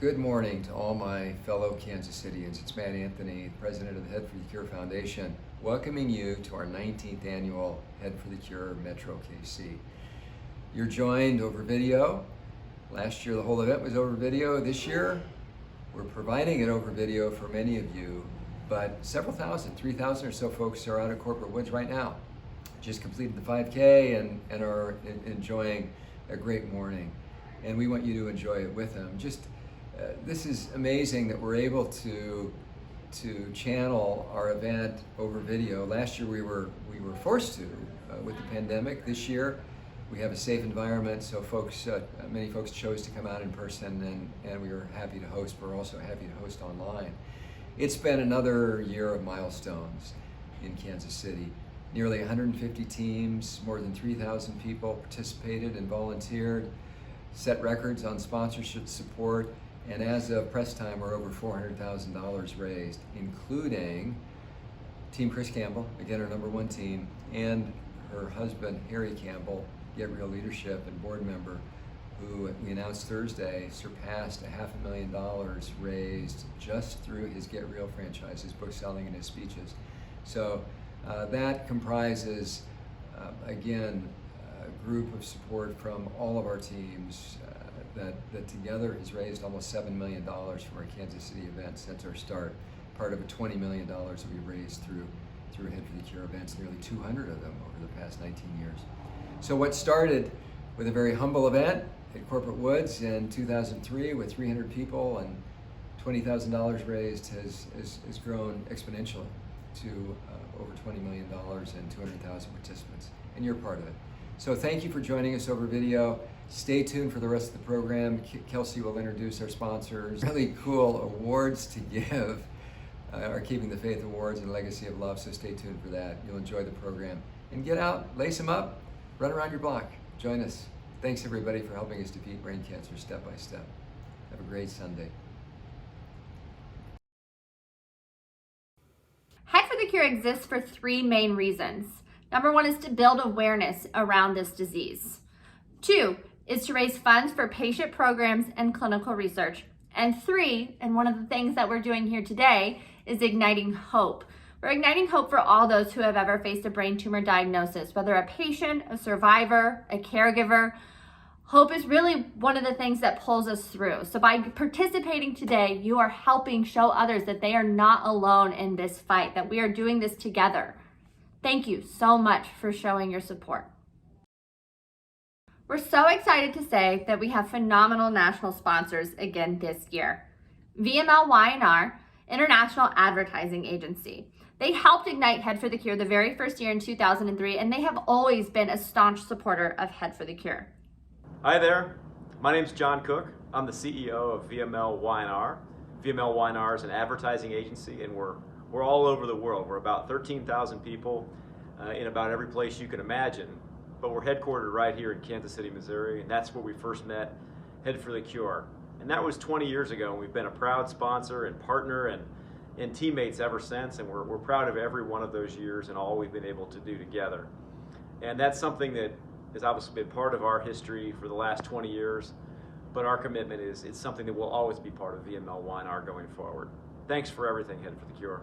Good morning to all my fellow Kansas Cityans. It's Matt Anthony, president of the Head for the Cure Foundation, welcoming you to our 19th annual Head for the Cure Metro KC. You're joined over video. Last year the whole event was over video. This year we're providing it over video for many of you, but several thousand, 3,000 or so folks are out at Corporate Woods right now. Just completed the 5K and are enjoying a great morning. And we want you to enjoy it with them. This is amazing that we're able to channel our event over video. Last year we were forced to with the pandemic. This year we have a safe environment, so many folks chose to come out in person, and we were happy to host. We're also happy to host online. It's been another year of milestones in Kansas City. Nearly 150 teams, more than 3,000 people participated and volunteered, set records on sponsorship support, and as of press time, we're over $400,000 raised, including Team Chris Campbell, again our number one team, and her husband, Harry Campbell, Get Real Leadership and board member, who we announced Thursday surpassed $500,000 raised just through his Get Real franchise, his book selling and his speeches. So that comprises, again, a group of support from all of our teams that together has raised almost $7 million from our Kansas City event since our start, part of a $20 million that we raised through Head for the Cure events, nearly 200 of them over the past 19 years. So what started with a very humble event at Corporate Woods in 2003 with 300 people and $20,000 raised has grown exponentially to over $20 million and 200,000 participants, and you're part of it. So thank you for joining us over video. Stay tuned for the rest of the program. Kelsey will introduce our sponsors. Really cool awards to give, our Keeping the Faith Awards and Legacy of Love, so stay tuned for that. You'll enjoy the program. And get out, lace them up, run around your block. Join us. Thanks everybody for helping us defeat brain cancer step by step. Have a great Sunday. Head for the Cure exists for three main reasons. Number one is to build awareness around this disease. Two is to raise funds for patient programs and clinical research. And three, and one of the things that we're doing here today, is igniting hope. We're igniting hope for all those who have ever faced a brain tumor diagnosis, whether a patient, a survivor, a caregiver. Hope is really one of the things that pulls us through. So by participating today, you are helping show others that they are not alone in this fight, that we are doing this together. Thank you so much for showing your support. We're so excited to say that we have phenomenal national sponsors again this year. VML-Y&R, International Advertising Agency. They helped ignite Head for the Cure the very first year in 2003, and they have always been a staunch supporter of Head for the Cure. Hi there, my name's John Cook. I'm the CEO of VML-Y&R. VML-Y&R is an advertising agency, and we're all over the world. We're about 13,000 people in about every place you can imagine, but we're headquartered right here in Kansas City, Missouri, and that's where we first met Head for the Cure. And that was 20 years ago, and we've been a proud sponsor and partner and teammates ever since, and we're proud of every one of those years and all we've been able to do together. And that's something that has obviously been part of our history for the last 20 years, but our commitment is it's something that will always be part of VML-Y&R going forward. Thanks for everything, Head for the Cure.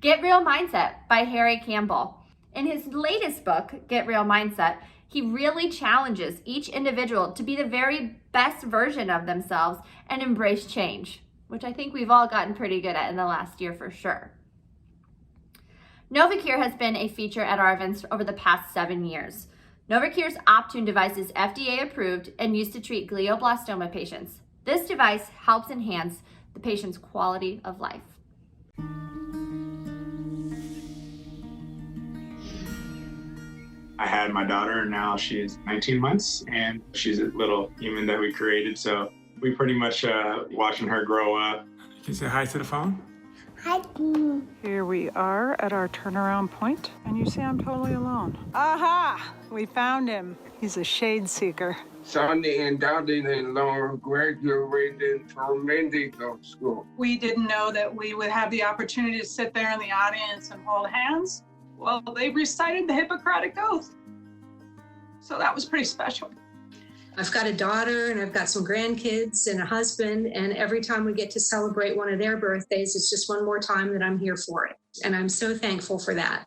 Get Real Mindset by Harry Campbell. In his latest book, Get Real Mindset, he really challenges each individual to be the very best version of themselves and embrace change, which I think we've all gotten pretty good at in the last year for sure. NovaCure has been a feature at our events over the past 7 years. NovaCure's Optune device is FDA approved and used to treat glioblastoma patients. This device helps enhance the patient's quality of life. I had my daughter, and now she's 19 months, and she's a little human that we created. So we pretty much watching her grow up. Can you say hi to the phone? Hi. Here we are at our turnaround point, and you say I'm totally alone. Aha! We found him. He's a shade seeker. Sonny and daughter-in-law graduated from medical school. We didn't know that we would have the opportunity to sit there in the audience and hold hands. Well, they recited the Hippocratic Oath. So that was pretty special. I've got a daughter and I've got some grandkids and a husband, and every time we get to celebrate one of their birthdays, it's just one more time that I'm here for it. And I'm so thankful for that.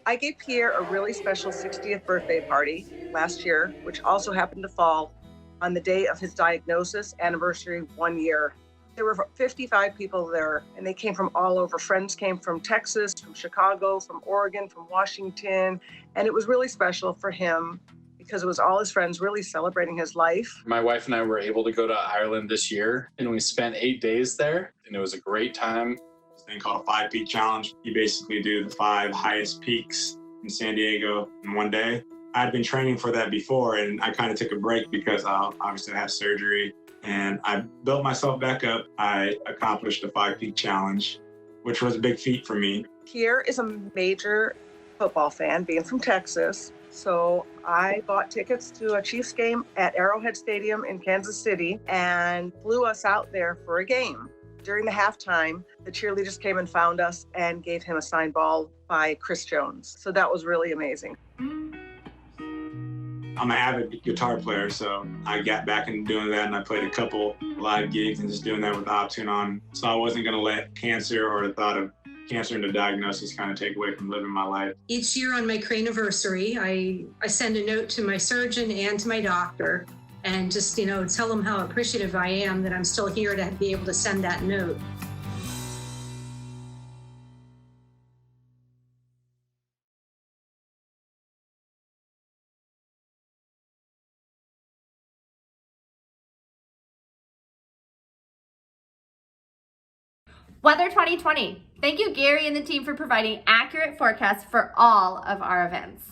I gave Pierre a really special 60th birthday party last year, which also happened to fall on the day of his diagnosis anniversary 1 year. There were 55 people there, and they came from all over. Friends came from Texas, from Chicago, from Oregon, from Washington, and it was really special for him because it was all his friends really celebrating his life. My wife and I were able to go to Ireland this year, and we spent 8 days there, and it was a great time. This thing called a 5-peak challenge. You basically do the 5 highest peaks in San Diego in one day. I'd been training for that before, and I kind of took a break because obviously I had surgery. And I built myself back up. I accomplished the 5-peak challenge, which was a big feat for me. Pierre is a major football fan, being from Texas. So I bought tickets to a Chiefs game at Arrowhead Stadium in Kansas City and flew us out there for a game. During the halftime, the cheerleaders came and found us and gave him a signed ball by Chris Jones. So that was really amazing. I'm an avid guitar player, so I got back into doing that, and I played a couple live gigs and just doing that with the Optune on. So I wasn't going to let cancer or the thought of cancer and the diagnosis kind of take away from living my life. Each year on my craniversary, I send a note to my surgeon and to my doctor and just, tell them how appreciative I am that I'm still here to be able to send that note. Weather 2020. Thank you, Gary and the team, for providing accurate forecasts for all of our events.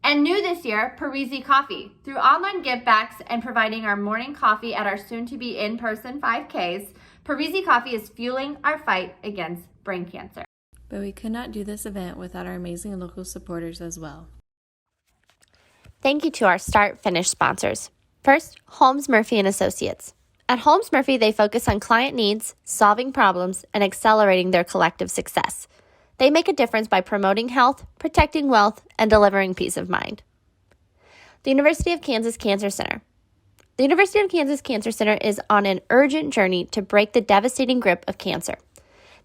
And new this year, Parisi Coffee. Through online givebacks and providing our morning coffee at our soon-to-be in-person 5Ks, Parisi Coffee is fueling our fight against brain cancer. But we could not do this event without our amazing local supporters as well. Thank you to our start-finish sponsors. First, Holmes Murphy & Associates. At Holmes Murphy, they focus on client needs, solving problems, and accelerating their collective success. They make a difference by promoting health, protecting wealth, and delivering peace of mind. The University of Kansas Cancer Center. The University of Kansas Cancer Center is on an urgent journey to break the devastating grip of cancer.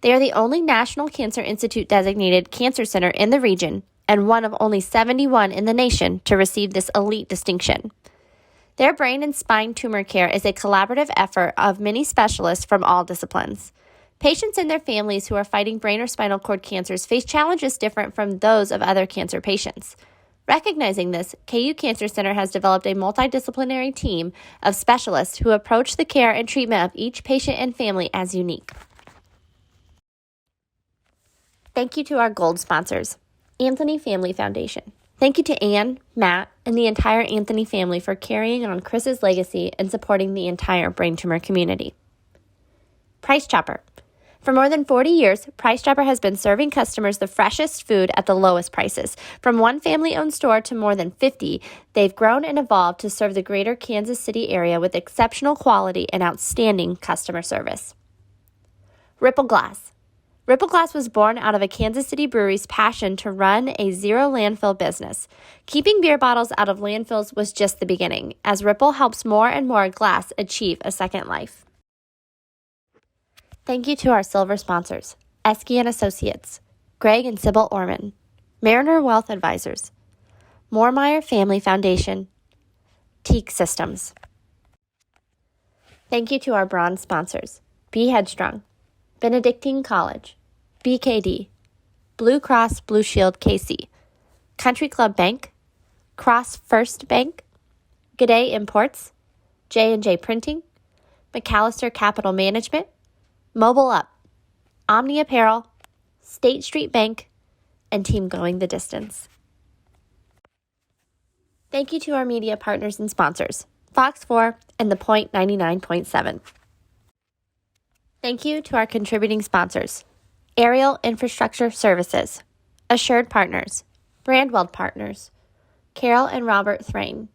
They are the only National Cancer Institute designated cancer center in the region and one of only 71 in the nation to receive this elite distinction. Their brain and spine tumor care is a collaborative effort of many specialists from all disciplines. Patients and their families who are fighting brain or spinal cord cancers face challenges different from those of other cancer patients. Recognizing this, KU Cancer Center has developed a multidisciplinary team of specialists who approach the care and treatment of each patient and family as unique. Thank you to our gold sponsors, Anthony Family Foundation. Thank you to Anne, Matt, and the entire Anthony family for carrying on Chris's legacy and supporting the entire brain tumor community. Price Chopper. For more than 40 years, Price Chopper has been serving customers the freshest food at the lowest prices. From one family-owned store to more than 50, they've grown and evolved to serve the greater Kansas City area with exceptional quality and outstanding customer service. Ripple Glass. Ripple Glass was born out of a Kansas City brewery's passion to run a zero landfill business. Keeping beer bottles out of landfills was just the beginning, as Ripple helps more and more glass achieve a second life. Thank you to our silver sponsors, Esky & Associates, Greg and Sybil Orman, Mariner Wealth Advisors, Moormeyer Family Foundation, Teak Systems. Thank you to our bronze sponsors, Be Headstrong, Benedictine College, BKD, Blue Cross Blue Shield KC, Country Club Bank, Cross First Bank, G'day Imports, J&J Printing, McAllister Capital Management, Mobile Up, Omni Apparel, State Street Bank, and Team Going the Distance. Thank you to our media partners and sponsors, Fox 4 and The Point 99.7. Thank you to our contributing sponsors, Aerial Infrastructure Services, Assured Partners, Brandweld Partners, Carol and Robert Thrain,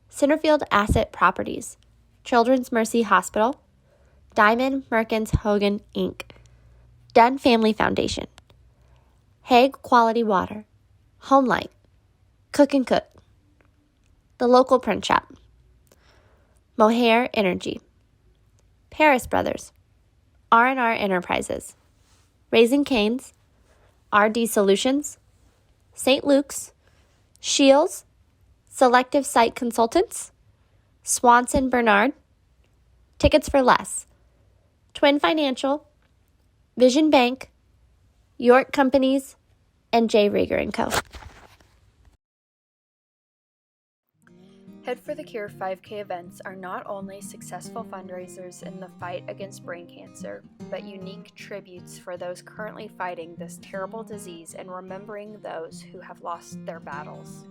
Centerfield Asset Properties, Children's Mercy Hospital, Diamond Merkins Hogan, Inc., Dunn Family Foundation, Hague Quality Water, Home Light, Cook and Cook, The Local Print Shop, Mohair Energy, Paris Brothers, R&R Enterprises, Raising Cane's, RD Solutions, St. Luke's, Shields, Selective Site Consultants, Swanson Bernard, Tickets for Less, Twin Financial, Vision Bank, York Companies, and J. Rieger & Co. Head for the Cure 5K events are not only successful fundraisers in the fight against brain cancer, but unique tributes for those currently fighting this terrible disease and remembering those who have lost their battles.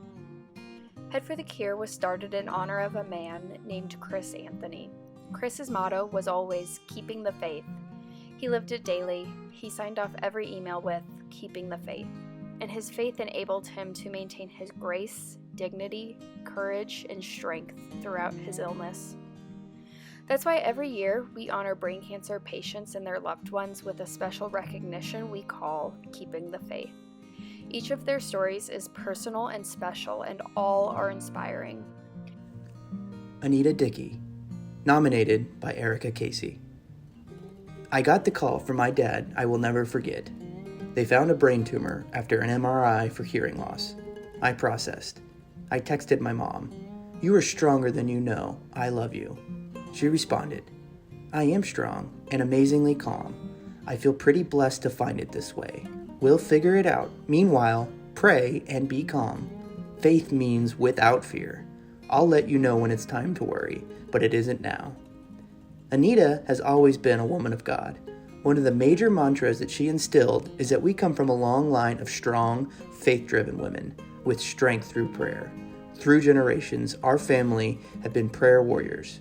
Head for the Cure was started in honor of a man named Chris Anthony. Chris's motto was always keeping the faith. He lived it daily. He signed off every email with keeping the faith, and his faith enabled him to maintain his grace, dignity, courage, and strength throughout his illness. That's why every year we honor brain cancer patients and their loved ones with a special recognition we call Keeping the Faith. Each of their stories is personal and special, and all are inspiring. Anita Dickey, nominated by Erica Casey. I got the call from my dad I will never forget. They found a brain tumor after an MRI for hearing loss. I processed. I texted my mom, "You are stronger than you know. I love you." She responded, "I am strong and amazingly calm. I feel pretty blessed to find it this way. We'll figure it out. Meanwhile, pray and be calm. Faith means without fear. I'll let you know when it's time to worry, but it isn't now." Anita has always been a woman of God. One of the major mantras that she instilled is that we come from a long line of strong, faith-driven women with strength through prayer. Through generations, our family have been prayer warriors.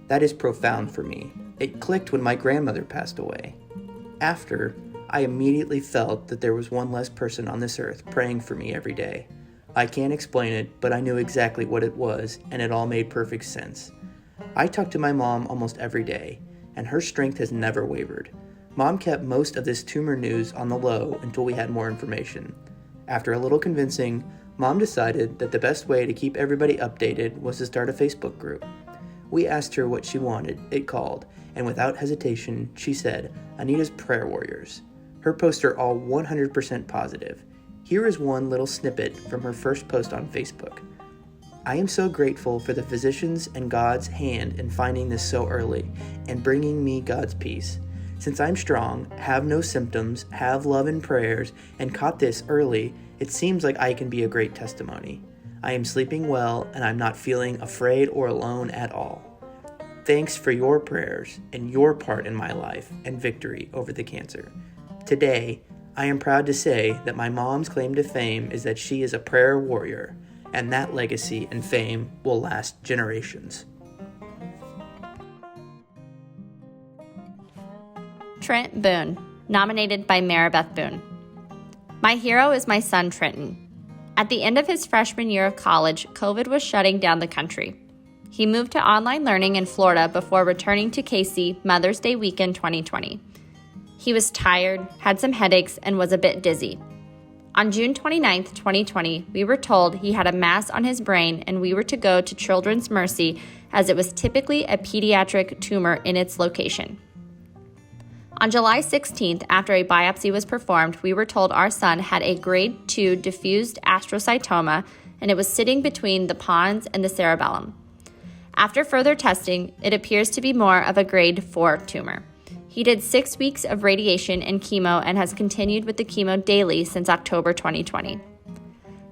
That is profound for me. It clicked when my grandmother passed away. After, I immediately felt that there was one less person on this earth praying for me every day. I can't explain it, but I knew exactly what it was, and it all made perfect sense. I talk to my mom almost every day, and her strength has never wavered. Mom kept most of this tumor news on the low until we had more information. After a little convincing, Mom decided that the best way to keep everybody updated was to start a Facebook group. We asked her what she wanted, it called, and without hesitation, she said, "Anita's Prayer Warriors." Her posts are all 100% positive. Here is one little snippet from her first post on Facebook. "I am so grateful for the physicians and God's hand in finding this so early and bringing me God's peace. Since I'm strong, have no symptoms, have love and prayers, and caught this early, it seems like I can be a great testimony. I am sleeping well and I'm not feeling afraid or alone at all. Thanks for your prayers and your part in my life and victory over the cancer. Today, I am proud to say that my mom's claim to fame is that she is a prayer warrior, and that legacy and fame will last generations." Trent Boone, nominated by Maribeth Boone. My hero is my son Trenton. At the end of his freshman year of college, COVID was shutting down the country. He moved to online learning in Florida before returning to KC Mother's Day weekend 2020. He was tired, had some headaches, and was a bit dizzy. On June 29, 2020, we were told he had a mass on his brain and we were to go to Children's Mercy as it was typically a pediatric tumor in its location. On July 16th, after a biopsy was performed, we were told our son had a grade 2 diffused astrocytoma and it was sitting between the pons and the cerebellum. After further testing, it appears to be more of a grade 4 tumor. He did 6 weeks of radiation and chemo and has continued with the chemo daily since October 2020.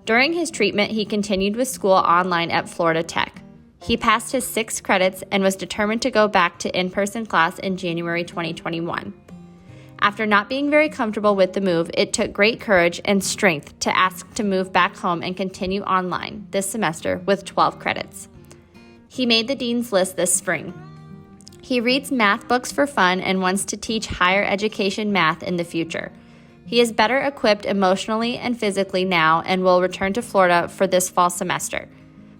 During his treatment, he continued with school online at Florida Tech. He passed his 6 credits and was determined to go back to in-person class in January 2021. After not being very comfortable with the move, it took great courage and strength to ask to move back home and continue online this semester with 12 credits. He made the dean's list this spring. He reads math books for fun and wants to teach higher education math in the future. He is better equipped emotionally and physically now and will return to Florida for this fall semester.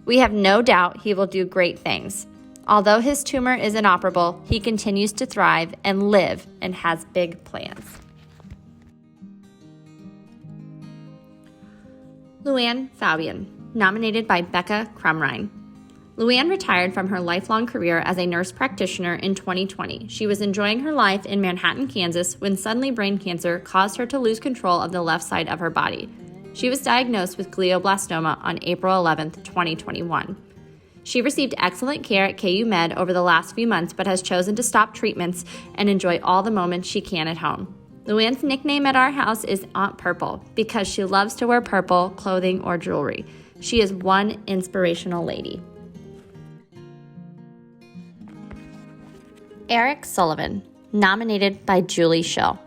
We have no doubt he will do great things. Although his tumor is inoperable, he continues to thrive and live and has big plans. Luann Fabian, nominated by Becca Crumrine. Luann retired from her lifelong career as a nurse practitioner in 2020. She was enjoying her life in Manhattan, Kansas, when suddenly brain cancer caused her to lose control of the left side of her body. She was diagnosed with glioblastoma on April 11, 2021. She received excellent care at KU Med over the last few months, but has chosen to stop treatments and enjoy all the moments she can at home. Luann's nickname at our house is Aunt Purple because she loves to wear purple clothing or jewelry. She is one inspirational lady. Eric Sullivan, nominated by Julie Schill.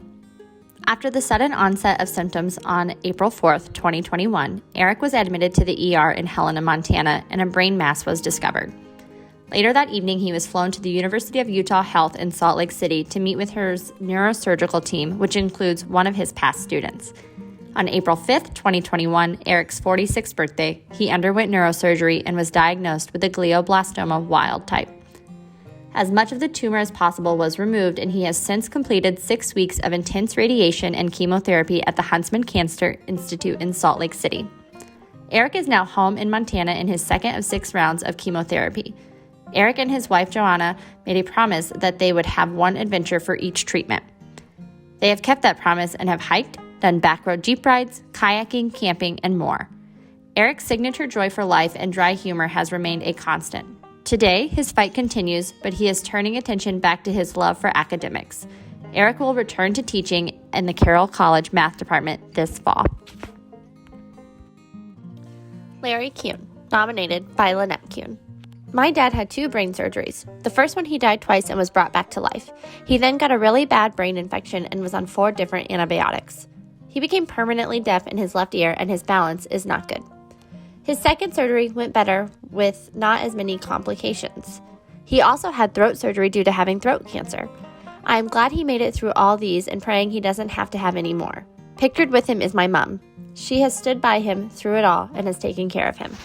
After the sudden onset of symptoms on April 4th, 2021, Eric was admitted to the ER in Helena, Montana, and a brain mass was discovered. Later that evening, he was flown to the University of Utah Health in Salt Lake City to meet with her neurosurgical team, which includes one of his past students. On April 5th, 2021, Eric's 46th birthday, he underwent neurosurgery and was diagnosed with a glioblastoma wild type. As much of the tumor as possible was removed, and he has since completed 6 weeks of intense radiation and chemotherapy at the Huntsman Cancer Institute in Salt Lake City. Eric is now home in Montana in his second of 6 rounds of chemotherapy. Eric and his wife Joanna made a promise that they would have one adventure for each treatment. They have kept that promise and have hiked, done backroad jeep rides, kayaking, camping, and more. Eric's signature joy for life and dry humor has remained a constant. Today, his fight continues, but he is turning attention back to his love for academics. Eric will return to teaching in the Carroll College Math Department this fall. Larry Kuhn, nominated by Lynette Kuhn. My dad had 2 brain surgeries. The first one he died twice and was brought back to life. He then got a really bad brain infection and was on 4 different antibiotics. He became permanently deaf in his left ear and his balance is not good. His second surgery went better with not as many complications. He also had throat surgery due to having throat cancer. I am glad he made it through all these and praying he doesn't have to have any more. Pictured with him is my mom. She has stood by him through it all and has taken care of him.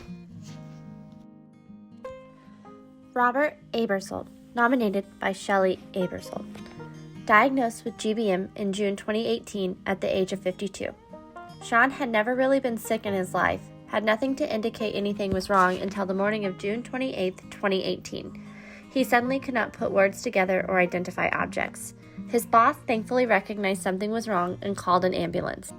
Robert Abersold, nominated by Shelley Abersold. Diagnosed with GBM in June 2018 at the age of 52. Sean had never really been sick in his life, had nothing to indicate anything was wrong until the morning of June 28, 2018. He suddenly could not put words together or identify objects. His boss thankfully recognized something was wrong and called an ambulance.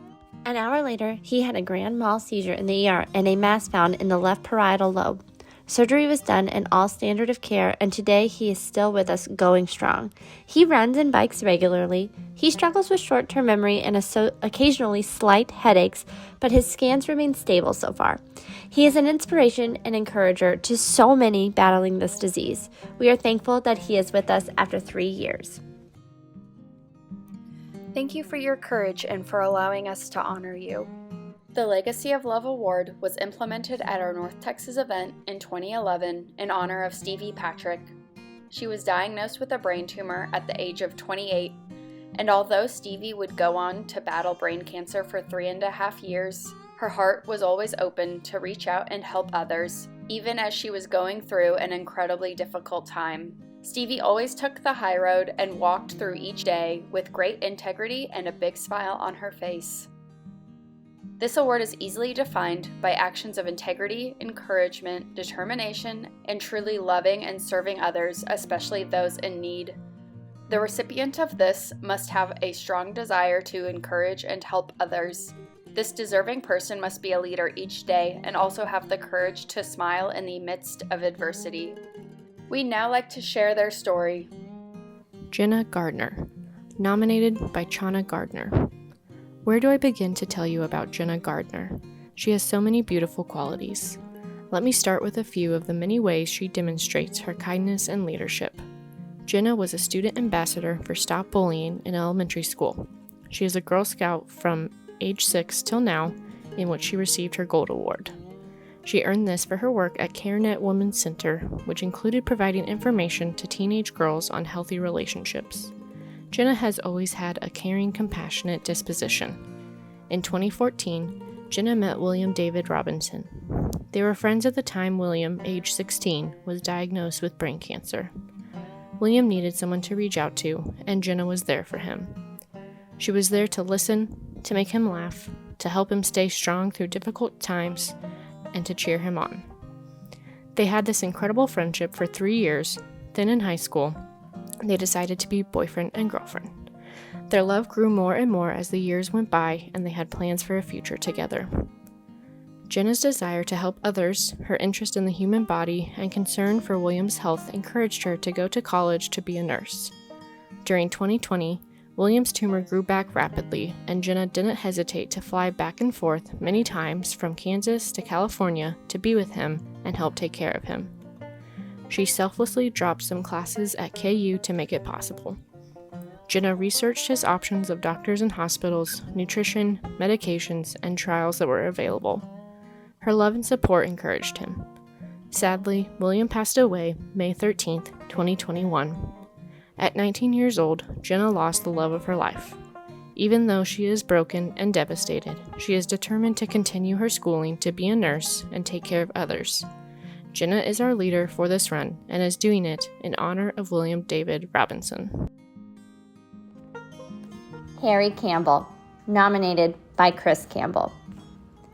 An hour later, he had a grand mal seizure in the ER and a mass found in the left parietal lobe. Surgery was done and all standard of care, and today he is still with us going strong. He runs and bikes regularly. He struggles with short-term memory and occasionally slight headaches, but his scans remain stable so far. He is an inspiration and encourager to so many battling this disease. We are thankful that he is with us after 3 years. Thank you for your courage and for allowing us to honor you. The Legacy of Love Award was implemented at our North Texas event in 2011 in honor of Stevie Patrick. She was diagnosed with a brain tumor at the age of 28, and although Stevie would go on to battle brain cancer for 3.5 years, her heart was always open to reach out and help others, even as she was going through an incredibly difficult time. Stevie always took the high road and walked through each day with great integrity and a big smile on her face. This award is easily defined by actions of integrity, encouragement, determination, and truly loving and serving others, especially those in need. The recipient of this must have a strong desire to encourage and help others. This deserving person must be a leader each day and also have the courage to smile in the midst of adversity. We'd now like to share their story. Jenna Gardner, nominated by Chana Gardner. Where do I begin to tell you about Jenna Gardner? She has so many beautiful qualities. Let me start with a few of the many ways she demonstrates her kindness and leadership. Jenna was a student ambassador for Stop Bullying in elementary school. She is a Girl Scout from age 6 till now, in which she received her Gold Award. She earned this for her work at CareNet Women's Center, which included providing information to teenage girls on healthy relationships. Jenna has always had a caring, compassionate disposition. In 2014, Jenna met William David Robinson. They were friends at the time William, age 16, was diagnosed with brain cancer. William needed someone to reach out to, and Jenna was there for him. She was there to listen, to make him laugh, to help him stay strong through difficult times and to cheer him on. They had this incredible friendship for 3 years. Then in high school, they decided to be boyfriend and girlfriend. Their love grew more and more as the years went by, and they had plans for a future together. Jenna's desire to help others, her interest in the human body, and concern for William's health encouraged her to go to college to be a nurse. During 2020, William's tumor grew back rapidly, and Jenna didn't hesitate to fly back and forth many times from Kansas to California to be with him and help take care of him. She selflessly dropped some classes at KU to make it possible. Jenna researched his options of doctors and hospitals, nutrition, medications, and trials that were available. Her love and support encouraged him. Sadly, William passed away May 13, 2021. At 19 years old, Jenna lost the love of her life. Even though she is broken and devastated, she is determined to continue her schooling to be a nurse and take care of others. Jenna is our leader for this run and is doing it in honor of William David Robinson. Harry Campbell, nominated by Chris Campbell.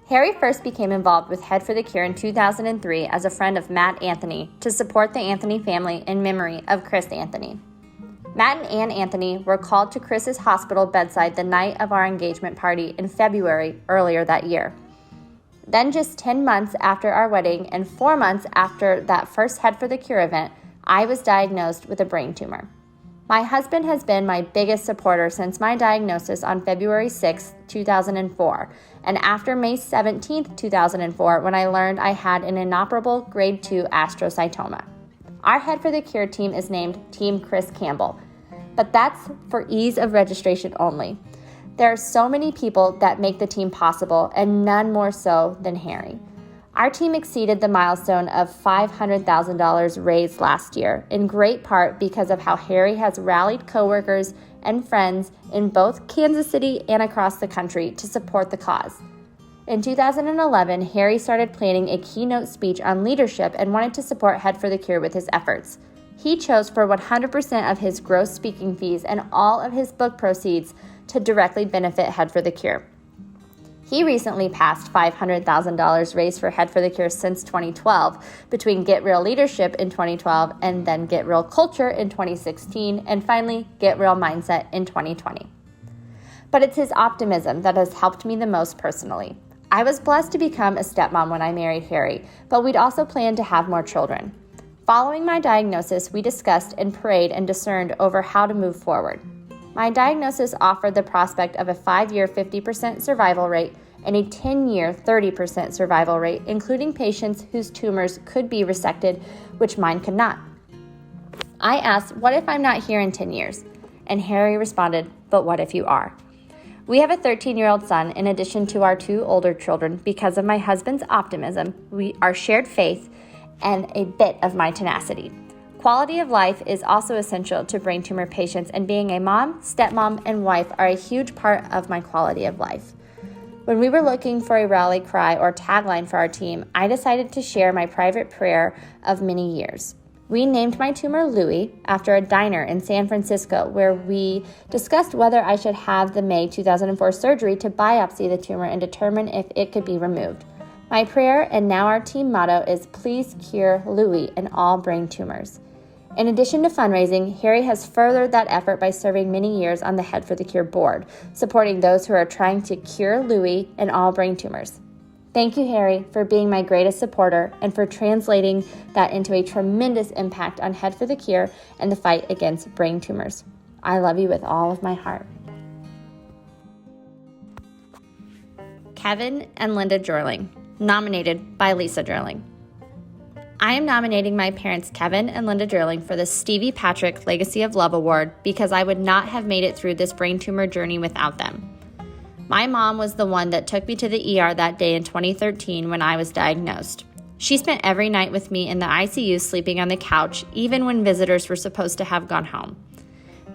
Harry first became involved with Head for the Cure in 2003 as a friend of Matt Anthony to support the Anthony family in memory of Chris Anthony. Matt and Ann Anthony were called to Chris's hospital bedside the night of our engagement party in February earlier that year. Then just 10 months after our wedding and 4 months after that first Head for the Cure event, I was diagnosed with a brain tumor. My husband has been my biggest supporter since my diagnosis on February 6, 2004, and after May 17, 2004, when I learned I had an inoperable grade 2 astrocytoma. Our Head for the Cure team is named Team Chris Campbell, but that's for ease of registration only. There are so many people that make the team possible, and none more so than Harry. Our team exceeded the milestone of $500,000 raised last year, in great part because of how Harry has rallied coworkers and friends in both Kansas City and across the country to support the cause. In 2011, Harry started planning a keynote speech on leadership and wanted to support Head for the Cure with his efforts. He chose for 100% of his gross speaking fees and all of his book proceeds to directly benefit Head for the Cure. He recently passed $500,000 raised for Head for the Cure since 2012, between Get Real Leadership in 2012 and then Get Real Culture in 2016, and finally Get Real Mindset in 2020. But it's his optimism that has helped me the most personally. I was blessed to become a stepmom when I married Harry, but we'd also planned to have more children. Following my diagnosis, we discussed and prayed and discerned over how to move forward. My diagnosis offered the prospect of a 5-year 50% survival rate and a 10-year 30% survival rate, including patients whose tumors could be resected, which mine could not. I asked, what if I'm not here in 10 years? And Harry responded, but what if you are? We have a 13-year-old son in addition to our 2 older children because of my husband's optimism, our shared faith, and a bit of my tenacity. Quality of life is also essential to brain tumor patients, and being a mom, stepmom, and wife are a huge part of my quality of life. When we were looking for a rally cry or tagline for our team, I decided to share my private prayer of many years. We named my tumor Louie after a diner in San Francisco where we discussed whether I should have the May 2004 surgery to biopsy the tumor and determine if it could be removed. My prayer and now our team motto is please cure Louie and all brain tumors. In addition to fundraising, Harry has furthered that effort by serving many years on the Head for the Cure board, supporting those who are trying to cure Louie and all brain tumors. Thank you, Harry, for being my greatest supporter and for translating that into a tremendous impact on Head for the Cure and the fight against brain tumors. I love you with all of my heart. Kevin and Linda Jorling, nominated by Lisa Jorling. I am nominating my parents Kevin and Linda Jorling for the Stevie Patrick Legacy of Love Award because I would not have made it through this brain tumor journey without them. My mom was the one that took me to the ER that day in 2013 when I was diagnosed. She spent every night with me in the ICU sleeping on the couch, even when visitors were supposed to have gone home.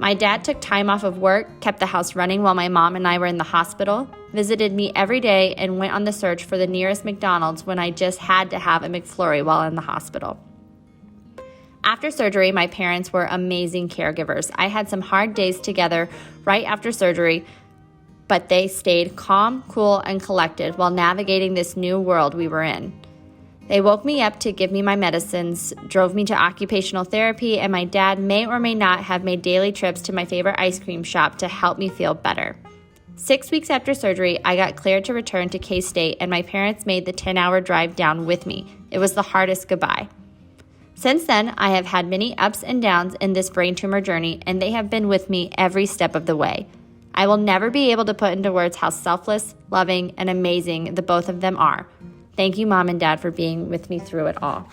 My dad took time off of work, kept the house running while my mom and I were in the hospital, visited me every day, and went on the search for the nearest McDonald's when I just had to have a McFlurry while in the hospital. After surgery, my parents were amazing caregivers. I had some hard days together right after surgery, but they stayed calm, cool, and collected while navigating this new world we were in. They woke me up to give me my medicines, drove me to occupational therapy, and my dad may or may not have made daily trips to my favorite ice cream shop to help me feel better. 6 weeks after surgery, I got cleared to return to K-State, and my parents made the 10-hour drive down with me. It was the hardest goodbye. Since then, I have had many ups and downs in this brain tumor journey, and they have been with me every step of the way. I will never be able to put into words how selfless, loving, and amazing the both of them are. Thank you, Mom and Dad, for being with me through it all.